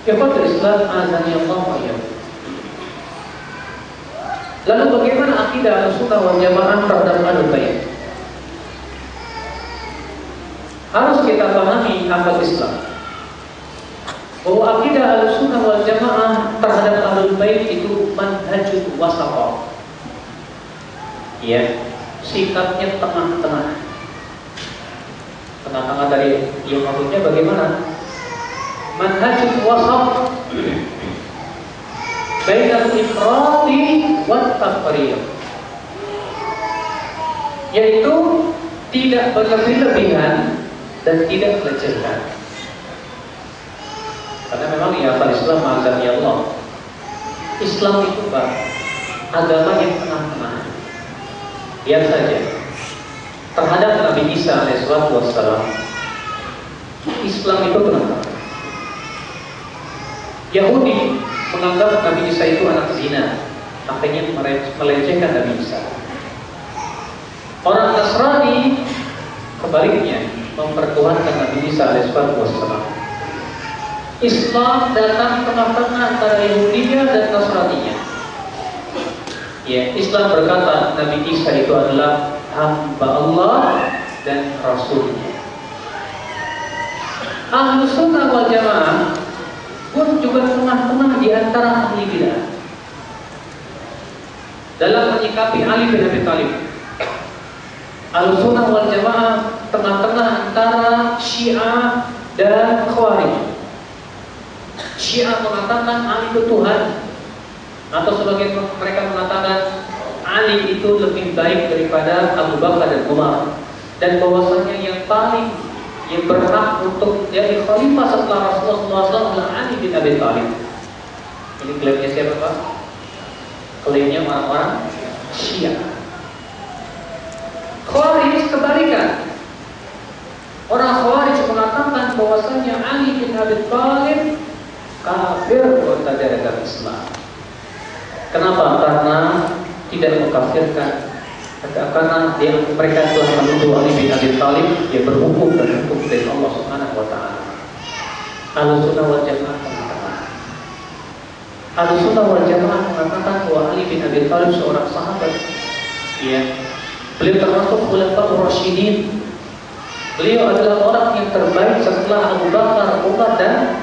Ikhwatul Islam azani Allah wa iyyakum. Lalu bagaimana akidah Ahlussunnah wal Jamaah terhadap Ahlul Bait? Harus kita pahami akal Islam bahwa akidah Ahlussunnah wal Jamaah terhadap Ahlul Bait itu manhajul wasata. Ya, sikapnya tengah-tengah. Tengah-tengah dari yang maksudnya bagaimana? Manhajul wasat bainal ifrati wat tafriq, yaitu tidak berlebih-lebihan dan tidak berlebihan. Karena memang ya Islam azan ya Allah, Islam itu agama yang tengah-tengah. Lihat saja terhadap Nabi Isa alaihissalam, Islam itu tengah-tengah. Yahudi menganggap Nabi Isa itu anak zina, akhirnya melecehkan Nabi Isa. Orang Nasrani kebaliknya mempertuhankan Nabi Isa alaihissalam. Islam datang tengah-tengah antara Yahudinya dan Nasraninya. Ya, Islam berkata Nabi Isa itu adalah hamba Allah dan Rasulnya. Ahlussunnah wal Jamaah pun juga tengah-tengah di antara ahli bidah dalam menyikapi Ali bin Abi Thalib. Ahlussunnah wal Jamaah tengah-tengah antara Syiah dan Khawarij. Syiah mengatakan Ali itu Tuhan, atau sebagian mereka mengatakan Ali itu lebih baik daripada Abu Bakar dan Umar, dan bahwasanya yang paling yang berhak untuk jadi khalifah setelah Rasulullah SAW adalah Ali bin Abi Thalib. Ini klaimnya siapa Pak? Klaimnya orang-orang Syiah. Khawarij kebalikan. Orang Khawarij mengatakan bahwasanya Ali bin Abi Thalib kafir dari agama Islam. Kenapa? Karena tidak mengkafirkan, karena mereka telah menuduh Ali bin Abi Thalib yang berhukum dan hukum dari Allah Subhanahu wa taala. Ahlussunnah wal Jamaah mengatakan, Ahlussunnah wal Jamaah mengatakan bahwa Ali bin Abi Thalib seorang sahabat. Ya, beliau termasuk Khulafaur Rasyidin. Beliau adalah orang yang terbaik setelah Abu Bakar, Umar dan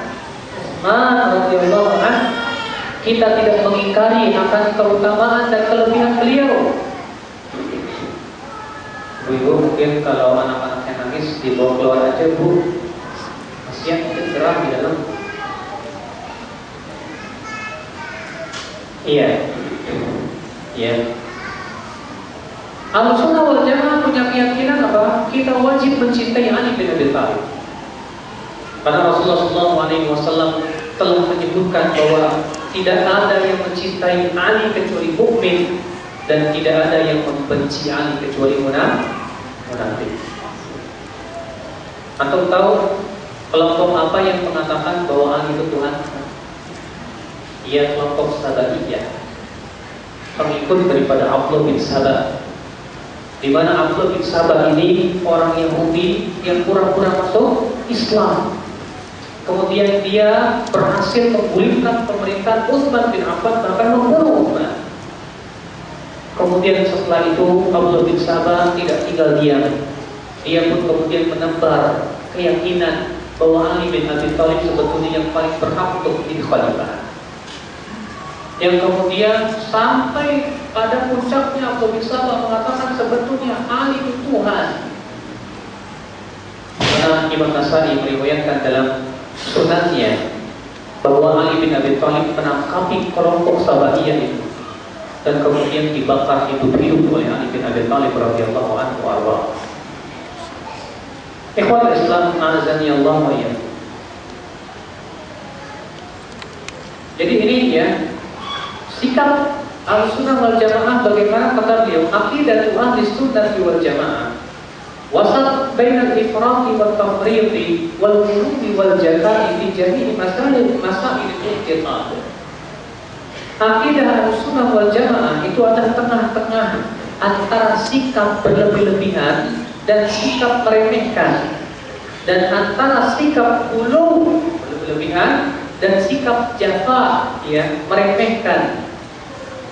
Utsman radhiyallahu anhu. Kita tidak mengingkari akan keutamaan dan kelebihan beliau. Ibu mungkin kalau anak-anaknya nangis dibawa keluar aja Bu, kasihan mungkin geram di dalam. Iya. Ahlussunnah wal Jamaah punya keyakinan apa? Kita wajib mencintai Ali bin Abi Thalib. Karena Rasulullah SAW telah menyebutkan bahwa tidak ada yang mencintai Ali kecuali mukmin, dan tidak ada yang membenci Ali kecuali munafik. Antum tahu kelompok apa yang mengatakan bahwa Ali itu Tuhan? Ia kelompok Sabaiyah, pengikut daripada Abdullah bin Sabah. Di mana Abdullah bin Sabah ini orang Yahudi yang pura-pura masuk Islam. Kemudian dia berhasil menggulingkan pemerintahan Utsman bin Affan, bahkan membunuh Utsman. Kemudian setelah itu Abdullah bin Sabah tidak tinggal diam. Dia pun kemudian menebar keyakinan bahwa Ali bin Abi Thalib sebetulnya yang paling berhak untuk menjadi khalifah. Yang kemudian sampai pada puncaknya Abdullah bin Sabah mengatakan sebetulnya Ali itu Tuhan. Karena Imam Nasai meriwayatkan dalam sunatnya bahwa Ali bin Abi Thalib menangkapi kelompok Sabaiyah itu dan kemudian dibakar hidup-hidup oleh Ali bin Abi Thalib radhiyallahu anhu warḍah. Ikhwatul Islam azani Allah wa iyyakum. Jadi ini ya sikap Ahlussunnah wal Jamaah bagaimana kata beliau, aqidatu Ahlussunnah wal Jamaah wasat bainal ifrati wat tafriqi wal ghuluwi wal jafa'i fi jami'i masail al-i'tiqad. Akidah Ahlussunnah wal Jamaah itu adalah tengah-tengah antara sikap berlebih-lebihan dan sikap meremehkan, dan antara sikap ghulu berlebihan dan sikap jafa, ya, meremehkan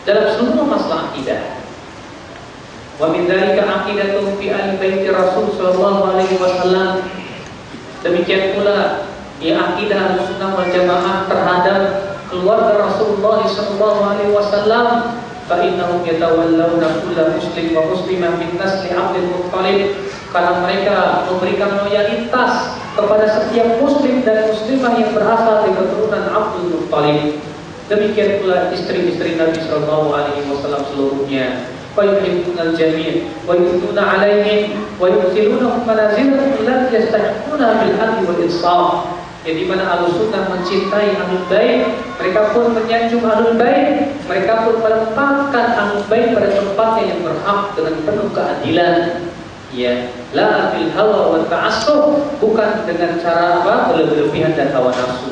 dalam seluruh masalah akidah. Wa min dzalika aqidatu fi al-baiti Rasul sallallahu alaihi wasallam. Demikian pula akidah Ahlussunnah wal Jamaah terhadap keluarga Rasulullah sallallahu alaihi wasallam. Fa innahum yatawallawna kulla muslim wa muslimah min nasli Abdul Muttalib, karena mereka memberikan loyalitas kepada setiap muslim dan muslimah yang berasal dari keturunan Abdul Muttalib. Demikian pula istri-istri Nabi sallallahu alaihi wasallam seluruhnya. Wa yuhibbuna al-jami' wa yu'minuna 'alaihim wa yu'thiruna manazilahum allati yastahiquna bil 'adli wal insaf. Jadi mana Ahlussunnah mencintai Ahlul Bait, mereka pun menyanjung Ahlul Bait, mereka pun menempatkan Ahlul Bait pada tempatnya yang berhak dengan penuh keadilan. Ya, la bil hawa wa ta'assub, bukan dengan cara berlebihan dan hawa nafsu.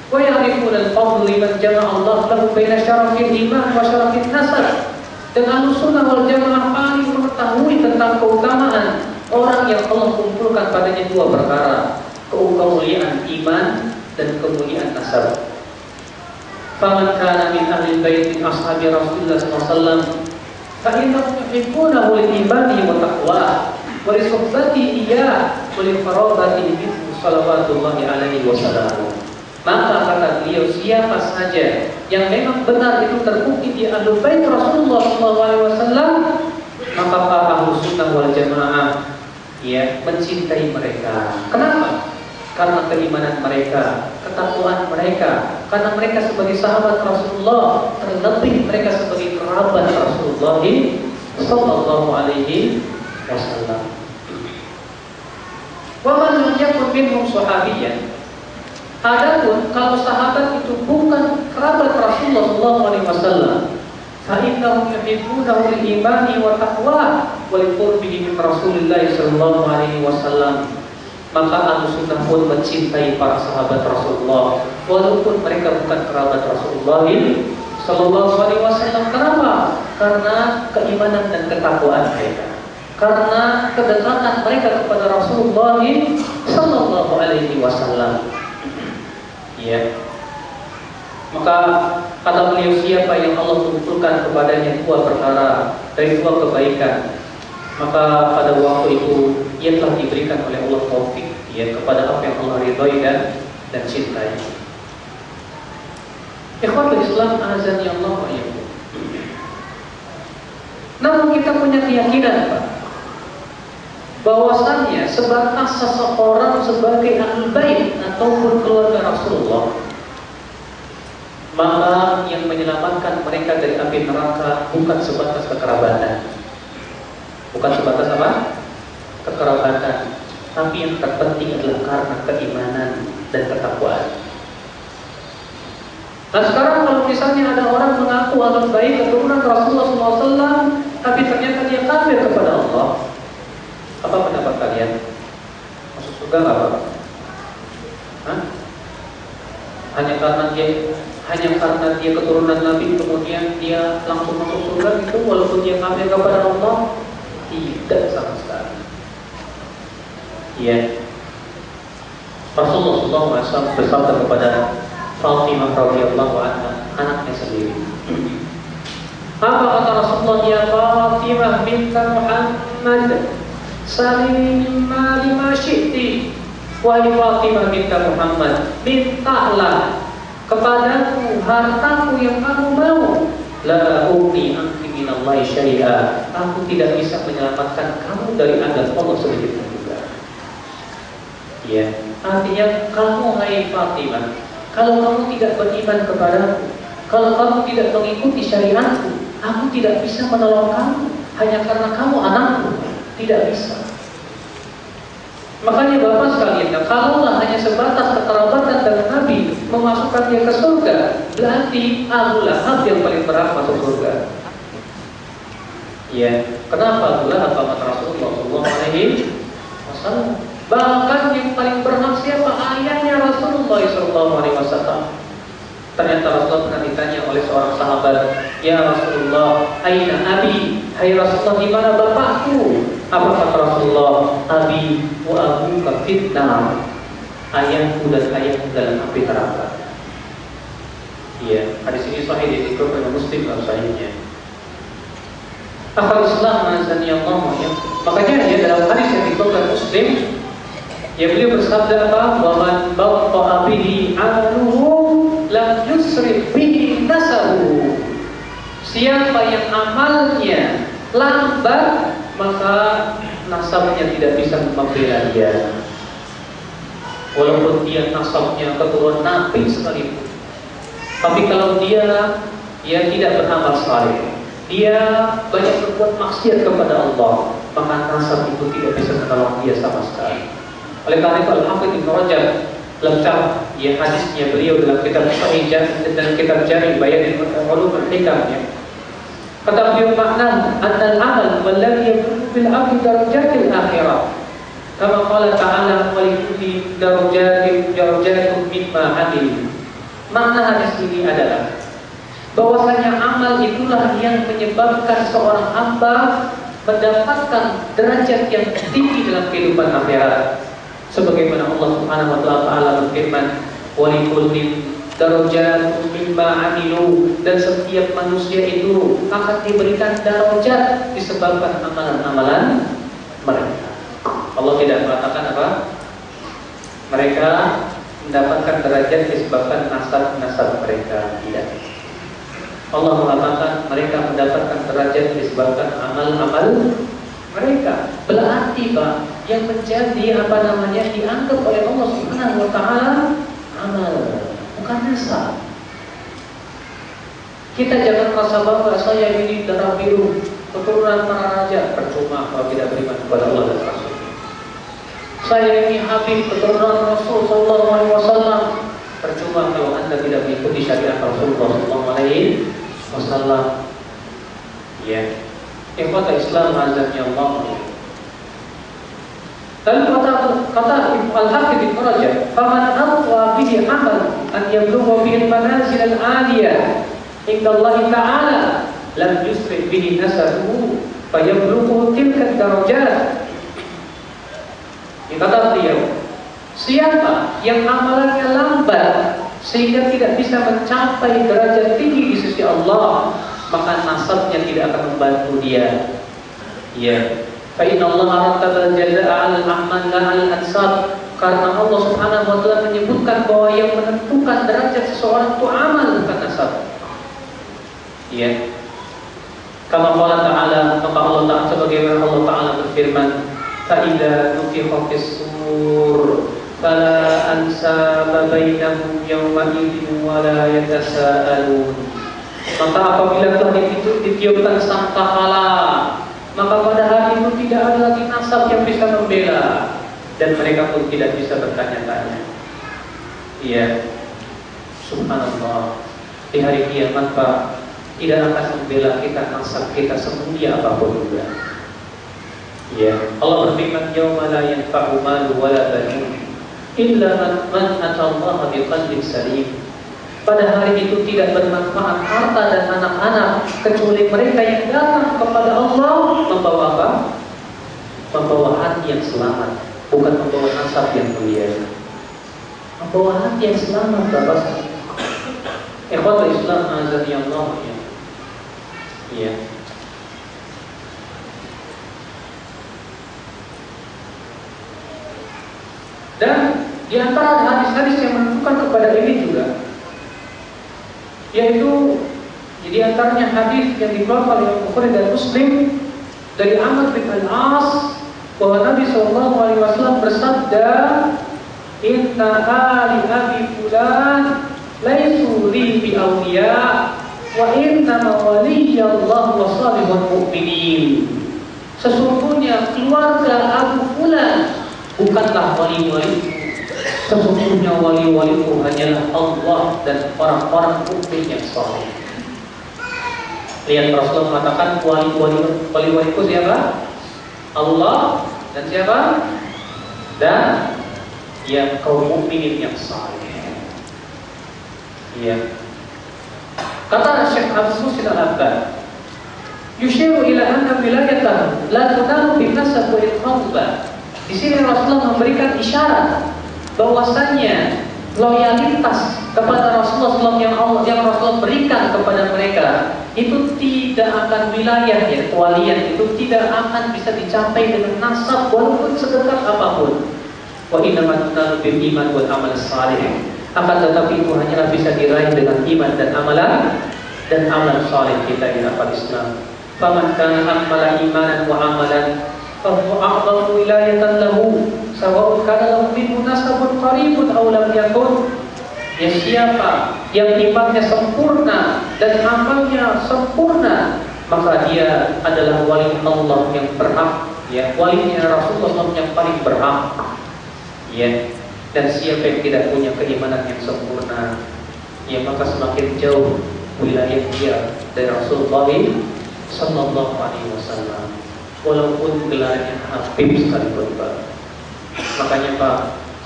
Wa ya'rifuna al-fadl liman jama'a Allah lahu baina syarafil iman wa syarafil nasab. Dan Ahlussunnah wal Jamaah paling mengetahui tentang keutamaan orang yang Allah kumpulkan padanya dua perkara, kemuliaan iman dan kemuliaan nasab. Faman kana min ahli bait min ashabi Rasulullah sallallahu alaihi wasallam fa innahum yuhibbunahu lil imani wa taqwa wa li suhbati iyyah wa li qarabati minhu salawatullahi alaihi wasallam. Maka kata beliau, siapa saja yang memang benar itu terbukti di Ahlul Bait Rasulullah sallallahu alaihi wasallam, maka para Ahlussunnah wal Jamaah ya mencintai mereka. Kenapa? Karena keimanan mereka, ketakwaan mereka, karena mereka sebagai sahabat Rasulullah, terlebih mereka sebagai kerabat Rasulullah sallallahu alaihi wasallam. Wa man lam yakun minhum sahabiyyan. Adapun kalau sahabat itu bukan kerabat Rasulullah sallallahu alaihi wasallam, fa innahum yuhibbunahu lil imani wa taqwa wa li qurbihi min Rasulillah sallallahu alaihi wasallam. Maka Ahlussunnah pun mencintai para sahabat Rasulullah walaupun mereka bukan kerabat Rasulullah sallallahu alaihi wasallam. Kenapa? Karena keimanan dan ketakwaan mereka, karena kedekatan mereka kepada Rasulullah sallallahu alaihi wasallam. Ya. Maka kata beliau, siapa yang Allah kumpulkan kepadanya dua perkara dari dua kebaikan, maka pada waktu itu ia telah diberikan oleh Allah taufik ya kepada apa yang Allah ridhai dan cintai. Ikhwatul Islam azan ya Allah wa iyyakum. Namun kita punya keyakinan Pak, bahwasannya sebatas seseorang sebagai Ahlul Bait ataupun keluarga Rasulullah, maka yang menyelamatkan mereka dari api neraka bukan sebatas kekerabatan, bukan sebatas apa? Kekerabatan, tapi yang terpenting adalah karena keimanan dan ketakwaan. Nah sekarang kalau misalnya ada orang mengaku Ahlul Bait keturunan Rasulullah SAW, tapi ternyata dia kafir kepada Allah, apa pendapat kalian? Masuk surga nggak Pak? Hah? Hanya karena dia keturunan Nabi kemudian dia langsung masuk surga gitu walaupun dia kafir kepada Allah? Tidak sama sekali. Iya. Rasulullah SAW bersabda kepada Fatimah radhiyallahu anha, anaknya sendiri. Apa kata Rasulullah? Ya Fatimah binti Muhammad, salini mimma lima syi'ti. Wahai Fatimah binti Muhammad, mintalah kepadaku hartaku yang kamu mau. La ugni anki minallahi syai'a. Aku tidak bisa menyelamatkan kamu dari azab Allah sedikit pun juga. Ya, artinya kamu hai Fatimah, kalau kamu tidak beriman kepadaku, kalau kamu tidak mengikuti syariatku, aku tidak bisa menolong kamu hanya karena kamu anakku. Tidak bisa. Makanya Bapak sekalian, kalaulah hanya sebatas kekerabatan dengan Nabi memasukkan dia ke surga, berarti Abu Lahab yang paling berat masuk surga. Ya, kenapa Abu Lahab paman Rasulullah SAW? Bahkan yang paling berhak siapa? Ayahnya Rasulullah SAW. Ternyata Rasulullah pernah ditanya oleh seorang sahabat, ya Rasulullah, aina abi? Hai Rasulullah, di mana bapakku? Apa kata Rasulullah? Abi wa abuka fitnah. ayahku dan ayahku dalam api neraka. Iya, hadis ini sahih diriwayatkan oleh Muslim dalam sahihnya. Akhwat Islam azani Allah ya. Makanya ya dalam hadis yang diriwayatkan Muslim, ya beliau bersabda apa? Wa man batta'a bihi 'amaluhu lam yusrif bihi nasabuhu. Siapa yang amalnya lambat, maka nasabnya tidak bisa membela dia. Walaupun dia nasabnya keturunan Nabi sekalipun. Tapi kalau dia tidak beramal saleh, dia banyak berbuat maksiat kepada Allah, maka nasab itu tidak bisa menolong dia sama sekali. Oleh karena itu Al-Hafidz Ibnu Rajab lengkap ya hadisnya beliau dalam kitab Sahih dan kitab Jami' Bayan Ulum al-Hikam ya. Kata beliau makna annal amal walladhi yakunu bil 'abdi darajatil akhirah. Kama qala ta'ala wa likulli darajatun mimma 'amil. Makna hadis ini adalah bahwasanya amal itulah yang menyebabkan seorang hamba mendapatkan derajat yang tinggi dalam kehidupan akhirat. Sebagaimana Allah Subhanahu wa taala berfirman, "Wa likulli darajatun mimma 'amilu," dan setiap manusia itu akan diberikan darajat disebabkan amalan-amalan mereka. Allah tidak mengatakan apa? Mereka mendapatkan derajat disebabkan nasab mereka, tidak. Allah mengatakan mereka mendapatkan derajat disebabkan amal-amal mereka. Berarti Pak, yang menjadi dianggap oleh Allah Subhanahu wa taala amal, bukan nasab. Kita jangan merasa bangga saya ini darah biru, keturunan para raja, percuma kalau tidak beriman kepada Allah dan Rasul. Saya ini Habib, keturunan Rasul sallallahu alaihi wasallam, percuma kalau Anda tidak mengikuti syariat Rasulullah sallallahu alaihi wasallam. Ya. Ikhwata Islam azza Allah. Dan kata Al-Hafidz Ibnu Rajab, "Faman atwa bihi amal an yablugha bihi al-manazil al-'aliyah inda Allah Ta'ala lam yusrif bihi nasabuhu fayablughu tilka ad-darajat." Kata beliau, siapa yang amalannya lambat sehingga tidak bisa mencapai derajat tinggi di sisi Allah, maka nasabnya tidak akan membantu dia. Ya, fa inna Allah rattaba al-jazaa'a 'ala al-a'mal la 'ala al-ansab. Karena Allah Subhanahu wa taala menyebutkan bahwa yang menentukan derajat seseorang itu amal, bukan nasab. Ya. Kama qala ta'ala, maka Allah Ta'ala sebagaimana Allah Ta'ala berfirman, فَإِذَا نُفِخَ فِي الصُّورِ فَلَا أَنْسَابَ بَيْنَهُمْ يَوْمَئِذٍ وَلَا يَتَسَاءَلُونَ. Maka apabila telah ditiupkan sangkakala, maka pada hari itu tidak ada lagi nasab yang bisa membela, dan mereka pun tidak bisa bertanya-tanya. Iya, subhanallah. Di hari kiamat Pak, tidak akan membela kita nasab kita semulia apapun juga. Ya, Allah berfirman, "Yauma la yanfa'u malu wala banun illa man atallaha biqalbin salim." Pada hari itu tidak bermanfaat harta dan anak-anak kecuali mereka yang datang kepada Allah membawa apa? Membawa hati yang selamat, bukan membawa nasab yang mulia. Membawa hati yang selamat, Bapak. Ikhwatul Islam azza Allah ya. Iya. Dan di antara hadis-hadis yang menunjukkan kepada ini juga, yaitu di antaranya hadis yang dikeluarkan oleh Bukhari dan Muslim dari Amr bin Al-As bahwa Nabi SAW bersabda, "Inna ali abi fulan laisu li bi awliya wa inna waliyallahu wa salihul mu'minin." Sesungguhnya keluarga Abu Fulan bukanlah wali-waliku, sesungguhnya wali-waliku hanyalah Allah dan orang-orang mukmin yang saleh. Lihat Rasulullah mengatakan wali-waliku siapa? Allah dan siapa? Dan yang kaum mukminin yang saleh. Iya. Kata Syekh Abdul Muhsin Al-Abbad, yushiru ila anna wilayatahu la tunalu bin nasab wa al-qadba. Di sini Rasulullah memberikan isyarat bahwasanya loyalitas kepada Rasulullah SAW yang Rasulullah berikan kepada mereka itu tidak akan wilayah ya, kewalian itu tidak akan bisa dicapai dengan nasab walaupun sedekat apapun. Wa innamat tunalu bil iman wal amal salih. Akan tetapi itu hanyalah bisa diraih dengan iman dan amalan saleh kita di dalam Islam. Faman kana amala imanan wa amalan fa huwa a'dhamu wilayatan lahu sawa'un kana lahu minhu nasabun qaribun aw lam yakun. Ya, siapa yang imannya sempurna dan amalnya sempurna, maka dia adalah wali Allah yang berhak, ya, walinya Rasulullah SAW yang paling berhak, ya. Dan siapa yang tidak punya keimanan yang sempurna, ya, maka semakin jauh wilayah dia dari Rasulullah Sallallahu Alaihi Wasallam, walaupun gelarnya Habib sekalipun, Pak. Makanya Pak,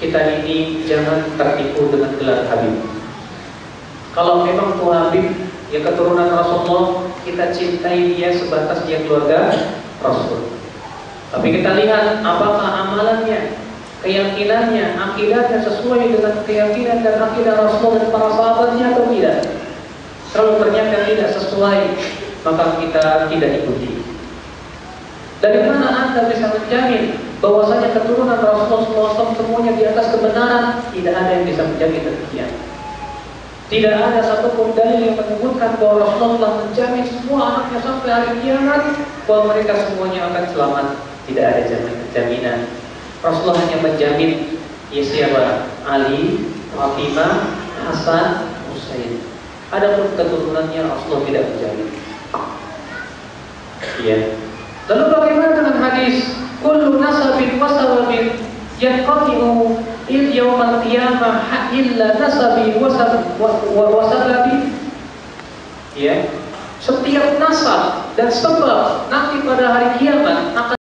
kita ini jangan tertipu dengan gelar Habib. Kalau memang tuh Habib ya keturunan Rasulullah, kita cintai dia sebatas dia keluarga Rasul. Tapi kita lihat apakah amalannya, keyakinannya, akidahnya sesuai dengan keyakinan dan akidah Rasul dan para sahabatnya atau tidak. Kalau ternyata tidak sesuai, maka kita tidak ikuti. Dari mana Anda bisa menjamin bahwasanya keturunan Rasulullah SAW semuanya di atas kebenaran? Tidak ada yang bisa menjamin demikian. Tidak ada satupun dalil yang menyebutkan bahwa Rasulullah telah menjamin semua anaknya sampai hari kiamat bahwa mereka semuanya akan selamat. Tidak ada jaminan. Rasulullah hanya menjamin ya siapa? Ali, Fatimah, Hasan, Husain. Adapun keturunannya Rasulullah tidak menjamin. Iya. Lalu bagaimana dengan hadis kullu nasabin wa sababin yanqati'u il yawmal qiyamah illa nasabi wa sababi? Ya. Setiap nasab dan sebab nanti pada hari kiamat akan